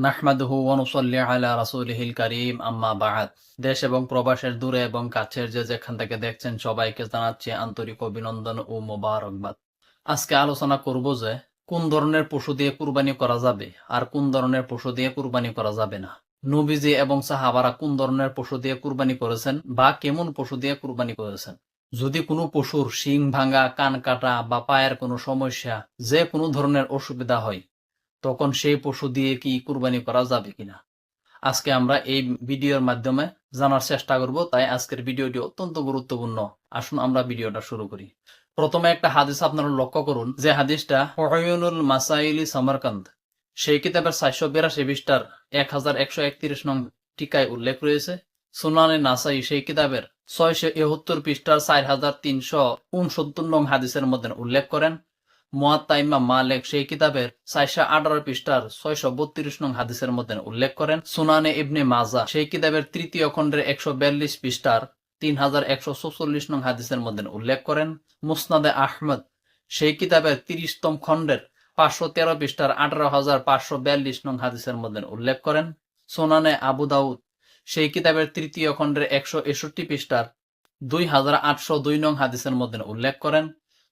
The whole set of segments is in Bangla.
নাহমাদুহু ওয়া নুসাল্লি আলা রাসূলিহিল কারীম আম্মা বা'দ। দেশ এবং প্রবাসের দূরে এবং কাছের যে যেখান থেকে দেখছেন সবাইকে জানাচ্ছি আন্তরিক অভিনন্দন ও মোবারকবাদ। আজকে আলোচনা করব যে কোন ধরনের পশু দিয়ে কুরবানি করা যাবে আর কোন ধরনের পশু দিয়ে কুরবানি করা যাবে না। নবীজি এবং সাহাবারা কোন ধরনের পশু দিয়ে কুরবানি করেছেন বা কেমন পশু দিয়ে কুরবানি করেছেন। যদি কোনো পশুর শিং ভাঙা, কান কাটা বা পায়ের কোনো সমস্যা, যে কোনো ধরনের অসুবিধা হয়, তখন সেই পশু দিয়ে কি কুরবানি করা যাবে কিনা আজকে আমরা এই ভিডিওর মাধ্যমে জানার চেষ্টা করব। তাই আজকের ভিডিওটি অত্যন্ত গুরুত্বপূর্ণ। আসুন আমরা ভিডিওটা শুরু করি। প্রথমে একটা হাদিস আপনারা লক্ষ্য করুন, যে হাদিসটা উয়ুনুল মাসাইলি সামারকান্দ সেই কিতাবের 482 পৃষ্ঠার 1131 নং টিকায় উল্লেখ রয়েছে। সুনানে নাসাই সেই কিতাবের 671 পৃষ্ঠার 4369 নং হাদিসের মধ্যে উল্লেখ করেন। মুয়াত্তা ইমাম মালিক সেই কিতাবের 418 পৃষ্ঠার 632 নং হাদিসের মধ্যে উল্লেখ করেন। সুনানে ইবনে মাজা সেই কিতাবের 3য় খণ্ডের 142 পৃষ্ঠার 3144 নং হাদিসের মধ্যে উল্লেখ করেন। মুসনাদে আহমদ সেই কিতাবের 30তম খণ্ডের 513 পৃষ্ঠার 18542 নং হাদিসের মধ্যে উল্লেখ করেন। সুনানে আবু দাউদ সেই কিতাবের 3য় খণ্ডের 161 পৃষ্ঠার 2802 নং হাদিসের মধ্যে উল্লেখ করেন।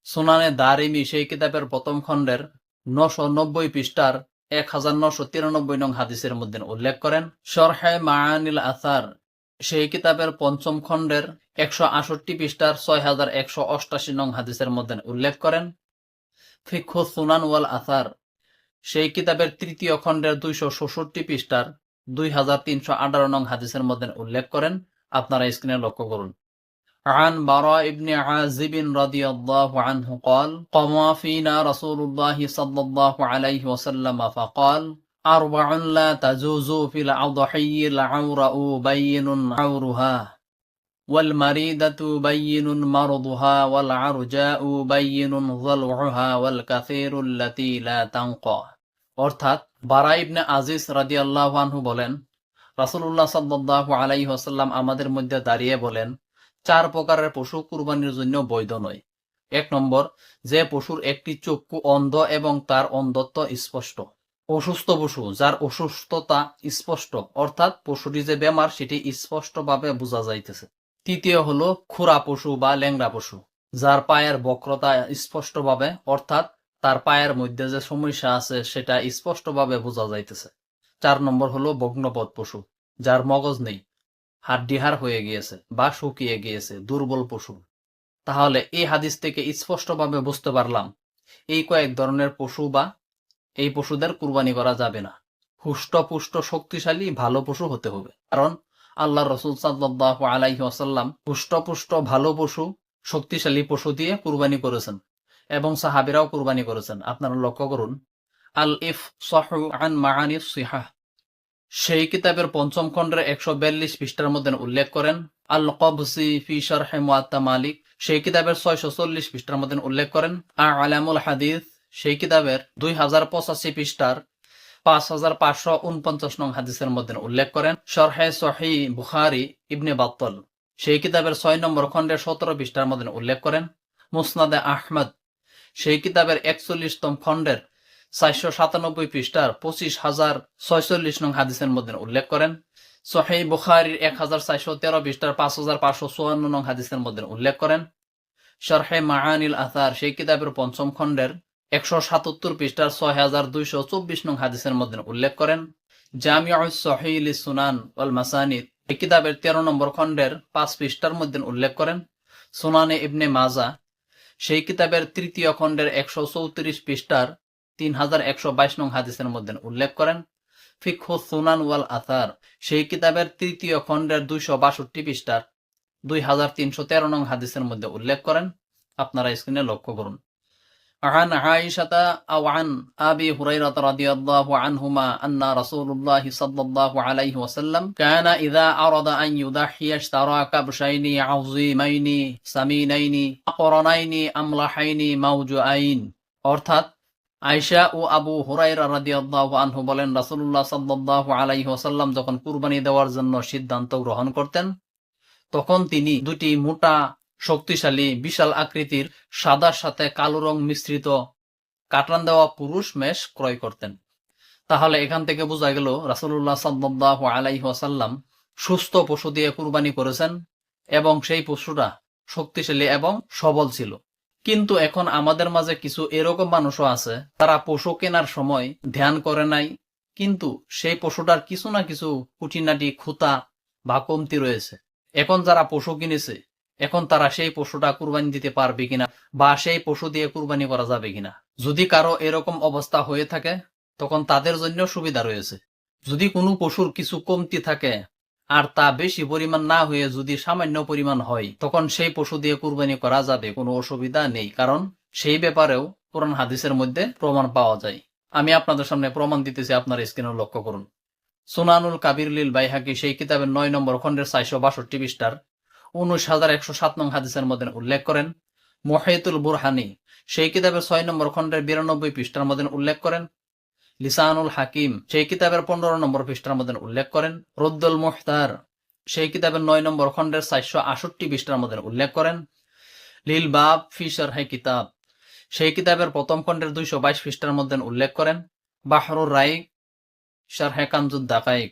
সুনানে দারিমি সেই কিতাবের প্রথম খণ্ডের 990 পৃষ্ঠার 1993 নং হাদিসের মধ্যে উল্লেখ করেন। শরহে মাআনিল আসার সেই কিতাবের 5ম খণ্ডের 168 পৃষ্ঠার 6188 নং হাদিসের মধ্যে উল্লেখ করেন। ফিকহু সুনান ওয়াল আসার সেই কিতাবের 3য় খণ্ডের 266 পৃষ্ঠার 2318 নং হাদিসের মধ্যে উল্লেখ করেন। আপনারা স্ক্রিনে লক্ষ্য করুন। عن براء بن عازب رضي الله عنه قال قام فينا رسول الله صلى الله عليه وسلم فقال أربع لا تجوز في الأضحي العورأ بين عورها والمريدة بين مرضها والعرجاء بين ضلعها والكثير التي لا تنقى। অর্থাৎ বারা ইবনে আজিজ রাদিয়াল্লাহু আনহু বলেন, রাসূলুল্লাহ সাল্লাল্লাহু আলাইহি ওয়াসাল্লাম আমাদের মধ্যে দাঁড়িয়ে বলেন, 4 প্রকারের পশু কুরবানির জন্য বৈধ নয়। 1 নম্বর, যে পশুর একটি চক্ষু অন্ধ এবং তার অন্ধত্ব স্পষ্ট। অসুস্থ পশু, যার অসুস্থতা স্পষ্ট, অর্থাৎ পশুটি যে বেমার সেটি স্পষ্টভাবে বোঝা যাইতেছে। তৃতীয় হলো খুরা পশু বা ল্যাংড়া পশু, যার পায়ের বক্রতা স্পষ্টভাবে, অর্থাৎ তার পায়ের মধ্যে যে সমস্যা আছে সেটা স্পষ্টভাবে বোঝা যাইতেছে। 4 নম্বর হলো ভগ্নপদ পশু, যার মগজ নেই, হাড্ডিহার হয়ে গিয়েছে বা শুকিয়ে গিয়েছে, দুর্বল পশু। তাহলে এই হাদিস থেকে স্পষ্টভাবে বুঝতে পারলাম এই কয়েক ধরনের পশু বা এই পশুদের কুরবানি করা যাবে না। হুষ্টপুষ্ট শক্তিশালী ভালো পশু হতে হবে, কারণ আল্লাহ রসুল সাল্লাল্লাহু আলাইহি ওয়াসাল্লাম হুষ্টপুষ্ট ভালো পশু, শক্তিশালী পশু দিয়ে কুরবানি করেছেন এবং সাহাবীরাও কুরবানি করেছেন। আপনারা লক্ষ্য করুন, আল ইফসাহু আন মাআনিস সিহাহ সেই কিতাবের 5ম খণ্ডের 142 পৃষ্ঠার মধ্যে উল্লেখ করেন। আল কবসি ফি শারহি মুয়াত্তা মালিক সেই কিতাবের 640 পৃষ্ঠার মধ্যে উল্লেখ করেন। আলামুল হাদিস সেই কিতাবের 2085 পৃষ্ঠার 5549 নং হাদিসের মধ্যে উল্লেখ করেন। শরহে সহিহ বুখারী ইবনে বাত্তাল সেই কিতাবের 6 নম্বর খণ্ডের 17 পৃষ্ঠার মধ্যে উল্লেখ করেন। মুসনাদে আহমদ সেই কিতাবের 41তম খণ্ডের 497 পৃষ্ঠার 25046 নং হাদিসের মধ্যে উল্লেখ করেন। সহিহ বুখারীর 1413 পৃষ্ঠার 5554 নং হাদিসের মধ্যে উল্লেখ করেন। শরহে মাআনিল আসার সেই কিতাবের 5ম খণ্ডের 177 পৃষ্ঠার 6224 নং হাদিসের মধ্যে উল্লেখ করেন। জামিউস সহিহ লিস সুনান ওয়াল মাসানিদ এই কিতাবের 13 নম্বর খণ্ডের 5 পৃষ্ঠার মধ্যে উল্লেখ করেন। সুনানে ইবনে মাজা সেই কিতাবের 3য় খণ্ডের 134 পৃষ্ঠার 3122 নং হাদিসের মধ্যে উল্লেখ করেন। ফিকহু সুনান ওয়াল আসার সেই কিতাবের 3য় খণ্ডের 262 পৃষ্ঠার 2313 নং হাদিসের মধ্যে উল্লেখ করেন। আপনারা স্ক্রিনে লক্ষ্য করুন। عن عائشة أو عن أبي هريرة رضي الله عنهما أن رسول الله صلى الله عليه وسلم كان إذا أراد أن يضحي اشترى كبشين عظيمين سمينين أقرنين أملحين موجعين। অর্থাৎ আয়েশা ও আবু হুরায়রা রাদিয়াল্লাহু আনহু বলেন, রাসূলুল্লাহ সাল্লাল্লাহু আলাইহি ওয়াসাল্লাম যখন কুরবানি দেওয়ার জন্য সিদ্ধান্ত গ্রহণ করতেন, তখন তিনি দুটি মোটা, শক্তিশালী, বিশাল আকৃতির সাদার সাথে কালো রং মিশ্রিত কাটান দেওয়া পুরুষ মেষ ক্রয় করতেন। তাহলে এখান থেকে বোঝা গেল রাসূলুল্লাহ সাল্লাল্লাহু আলাইহি ওয়াসাল্লাম সুস্থ পশু দিয়ে কুরবানি করেছেন এবং সেই পশুটা শক্তিশালী এবং সবল ছিল। কিন্তু এখন আমাদের মাঝে কিছু এরকম মানুষও আছে, তারা পশু কেনার সময় ধ্যান করে নাই, কিন্তু সেই পশুটার কিছু না কিছু খুঁটিনাটি খুঁতা বা কমতি রয়েছে। এখন যারা পশু কিনেছে, এখন তারা সেই পশুটা কুরবানি দিতে পারবে কিনা বা সেই পশু দিয়ে কুরবানি করা যাবে কিনা। যদি কারো এরকম অবস্থা হয়ে থাকে, তখন তাদের জন্য সুবিধা রয়েছে। যদি কোনো পশুর কিছু কমতি থাকে আর তা বেশি পরিমাণ না হয়ে যদি সামান্য পরিমাণ হয়, তখন সেই পশু দিয়ে কুরবানি করা যাবে, কোনো অসুবিধা নেই, কারণ সেই ব্যাপারেও কোরআন হাদিসের মধ্যে প্রমাণ পাওয়া যায়। আমি আপনাদের সামনে প্রমাণ দিতেছি, আপনার স্ক্রিনে লক্ষ্য করুন। সুনানুল কাবির লিল বাইহাকি সেই কিতাবের ৯ নম্বর খণ্ডের ৪৬২ পৃষ্ঠার ১৯,১০৭ নং হাদিসের মধ্যে উল্লেখ করেন। মুহাইতুল বুরহানি সেই কিতাবের ৬ নম্বর খণ্ডের ৯২ পৃষ্ঠার মধ্যে উল্লেখ করেন। লিসানুল হাকিম সেই কিতাবের ১৫ নম্বর পৃষ্ঠার মধ্যে উল্লেখ করেন। রদ্দুল মুহতার সেই কিতাবের ৯ নম্বর খণ্ডের ৪৬৮ পৃষ্ঠার মধ্যে উল্লেখ করেন। লিল বাব ফি শারহি কিতাব সেই কিতাবের প্রথম খণ্ডের ২২২ পৃষ্ঠার মধ্যে উল্লেখ করেন। বাহরুর রাইক শারহে কানজুদ দাকাইক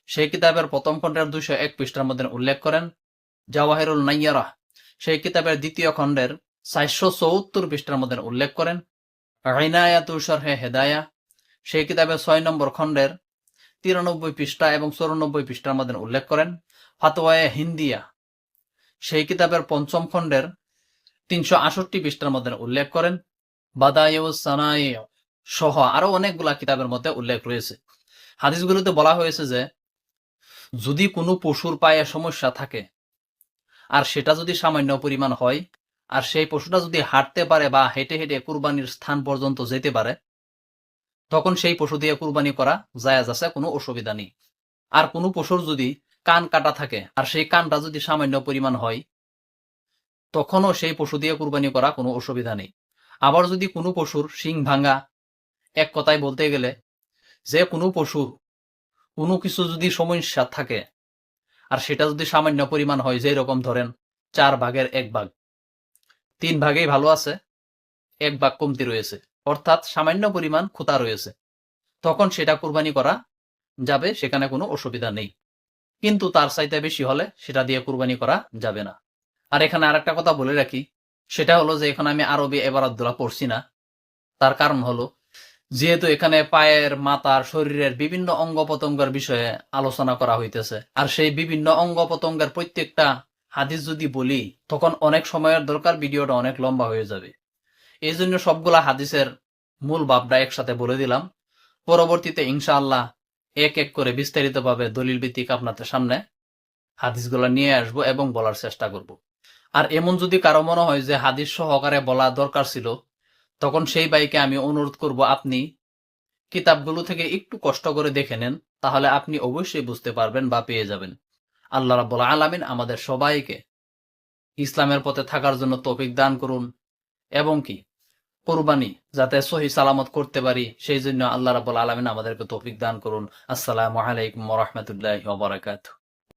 সেই কিতাবের প্রথম খণ্ডের ২০১ পৃষ্ঠার মধ্যে উল্লেখ করেন। জাওয়াহিরুল নাইয়ারা সেই কিতাবের দ্বিতীয় খণ্ডের ৪৭৪ পৃষ্ঠার মধ্যে উল্লেখ করেন। ইনায়াতু শারহে হেদায়া সেই কিতাবের ৬ নম্বর খণ্ডের ৯৩ পৃষ্ঠা এবং ৯৪ পৃষ্ঠার মধ্যে উল্লেখ করেন। ফাতওয়ায়ে হিন্দিয়া সেই কিতাবের পঞ্চম খণ্ডের ৩৬৮ পৃষ্ঠার মধ্যে উল্লেখ করেন। বাদায়ুস সানাই সহ আরো অনেকগুলা কিতাবের মধ্যে উল্লেখ রয়েছে। হাদিসগুলোতে বলা হয়েছে যে যদি কোনো পশুর পায়ে সমস্যা থাকে আর সেটা যদি সামান্য পরিমাণ হয়, আর সেই পশুটা যদি হাঁটতে পারে বা হেঁটে হেঁটে কুরবানির স্থান পর্যন্ত যেতে পারে, তখন সেই পশু দিয়ে কুরবানি করা জায়েজ আছে, কোনো অসুবিধা নেই। আর কোনো পশুর যদি কান কাটা থাকে আর সেই কানটা যদি সামান্য পরিমাণ হয়, তখনও সেই পশু দিয়ে কুরবানি করা কোনো অসুবিধা নেই। আবার যদি কোনো পশুর শিং ভাঙা, এক কথায় বলতে গেলে যে কোনো পশুর কোনো কিছু যদি সমস্যা থাকে আর সেটা যদি সামান্য পরিমাণ হয়, যে রকম ধরেন ৪ ভাগের ১ ভাগ, ৩ ভাগেই ভালো আছে, ১ ভাগ কমতি রয়েছে, অর্থাৎ সামান্য পরিমাণ খুঁতা রয়েছে, তখন সেটা কুরবানি করা যাবে, সেখানে কোনো অসুবিধা নেই। কিন্তু তার চাইতে বেশি হলে সেটা দিয়ে কুরবানি করা যাবে না। আর এখানে আরেকটা কথা বলে রাখি, সেটা হলো যে এখন আমি আরবি এবারাতগুলা পড়ছি না। তার কারণ হলো, যেহেতু এখানে পায়ের, মাথার, শরীরের বিভিন্ন অঙ্গ প্রত্যঙ্গের বিষয়ে আলোচনা করা হইতেছে, আর সেই বিভিন্ন অঙ্গ প্রত্যঙ্গের প্রত্যেকটা হাদিস যদি বলি, তখন অনেক সময়ের দরকার, ভিডিওটা অনেক লম্বা হয়ে যাবে। এই জন্য সবগুলা হাদিসের মূল ভাবটা একসাথে বলে দিলাম। পরবর্তীতে ইনশাআল্লাহ এক এক করে বিস্তারিতভাবে দলিল ভিত্তিক আপনাদের সামনে হাদিসগুলো নিয়ে আসবো এবং বলার চেষ্টা করব। আর এমন যদি কারো মনে হয় যে হাদিস সহকারে বলা দরকার ছিল, তখন সেই ভাইকে আমি অনুরোধ করব, আপনি কিতাবগুলো থেকে একটু কষ্ট করে দেখে নেন, তাহলে আপনি অবশ্যই বুঝতে পারবেন বা পেয়ে যাবেন। আল্লাহ রাব্বুল আলামিন আমাদের সবাইকে ইসলামের পথে থাকার জন্য তৌফিক দান করুন, এবং কি কুরবানি যাতে সহি সালামত করতে পারি, সেই জন্য আল্লাহ রাব্বুল আলামিন আমাদেরকে তৌফিক দান করুন। আসসালামু আলাইকুম ওয়া রাহমাতুল্লাহি ওয়া বারাকাতুহু।